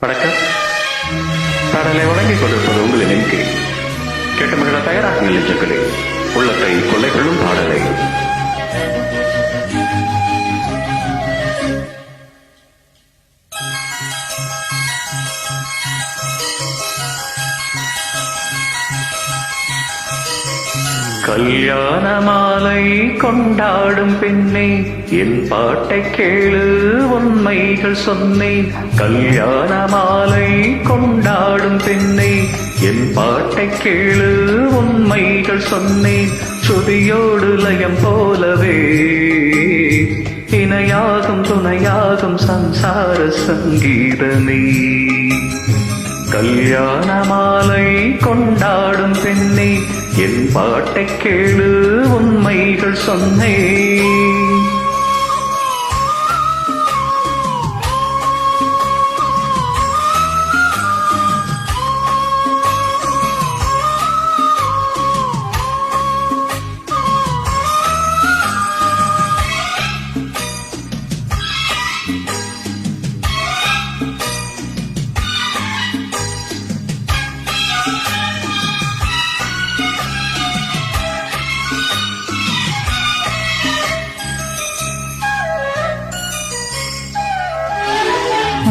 வணக்கம். பாடலை வழங்கிக் கொண்டிருப்பது உங்களின் எம்கே. கேட்டு மகிழ தயாராகுங்கள் நெஞ்சங்களே. உள்ளத்தை கொள்ளை கொள்ளும் பாடலை கல்யாண மாலை கொண்டாடும் பெண்ணே, என் பாட்டை கேளு, உண்மைகள் சொன்னேன். கல்யாண மாலை கொண்டாடும் பெண்ணே, என் பாட்டை கேளு, உண்மைகள் சொன்னேன். சுதியோடு லயம் போலவே இணையாகும் துணையாகும் சம்சார சங்கீதமே. கல்யாண மாலை கொண்டாடும் பெண்ணே, என் பாட்டை கேளு, உண்மைகள் சொன்னேன்.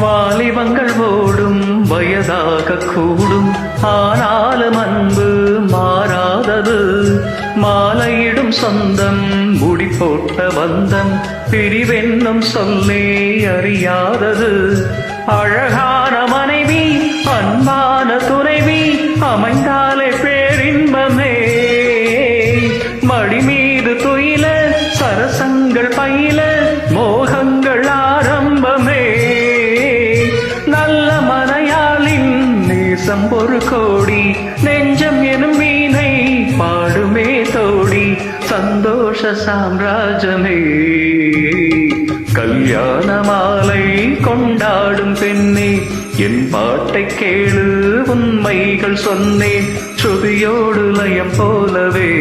வாலிபங்கள் ஓடும் வயதாக கூடும், ஆனாலும் அன்பு மாறாதது. மாலையிடும் சொந்தம் முடி போட்ட பந்தம், பிரிவென்னும் சொல்லே அறியாதது. அழகான மனைவி அன்பான துணைவி அமைந்தாலே பேரின்பமே. மடி மீது துயில சரசங்கள் பயில மோகங்கள் ஆரம்பமே. ஒரு கோடி நெஞ்சம் எனும் வீணை பாடுமே தோடி, சந்தோஷ சாம்ராஜ்யமே. கல்யாண மாலை கொண்டாடும் பெண்ணே, என் பாட்டை கேளு, உண்மைகள் சொன்னேன். சுதியோடு லயம் போலவே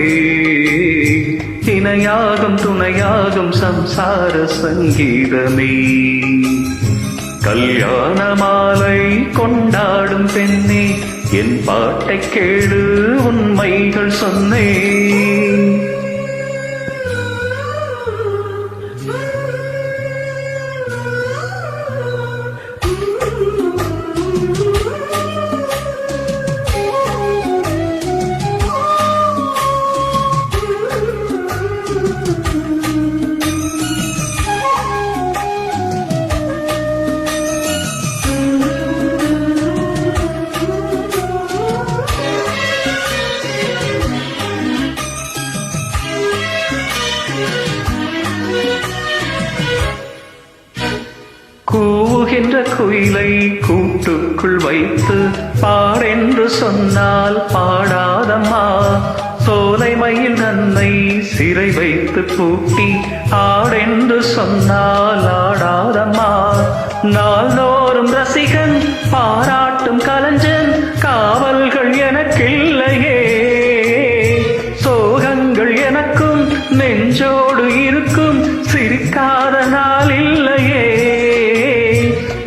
இணையாகும் துணையாகும் சம்சார சங்கீதமே. கல்யாண மாலை கொண்டாடும் பெண்ணே, என் பாட்டை கேளு, உண்மைகள் சொன்னேன். கூவுகின்ற குயிலை கூட்டுக்குள் வைத்து பாடென்று சொன்னால் பாடாதம்மா. சோலை மயில் தன்னை சிறை வைத்து பூட்டி ஆடென்று சொன்னால் ஆடாதம்மா. நாள்தோறும் ரசிகன் பாராட்டும் கலைஞன், காவல்கள் எனக்கில்லையே. சோகங்கள் எனக்கும் நெஞ்சோடு இருக்கும், சிரிக்காத நாள் இல்லையே.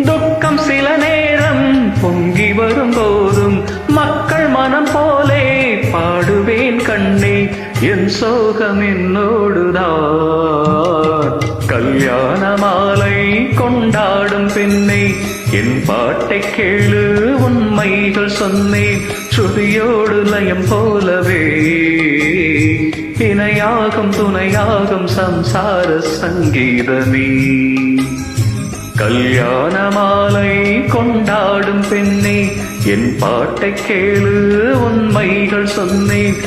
துக்கம் சில நேரம் பொங்கி வரும்போதும் மக்கள் மனம் போலே பாடுவேன் கண்ணே, என் சோகம் என்னோடுதான். கல்யாண மாலை கொண்டாடும் பெண்ணே, என் பாட்டை கேளு, உண்மைகள் சொன்னேன். சுதியோடு லயம் போலவே இணையாகும் துணையாகும் சம்சார சங்கீதமே. கல்யாண மாலை கொண்டாடும் பெண்ணே, என் பாட்டை கேளு, உண்மைகள் சொன்னேன்.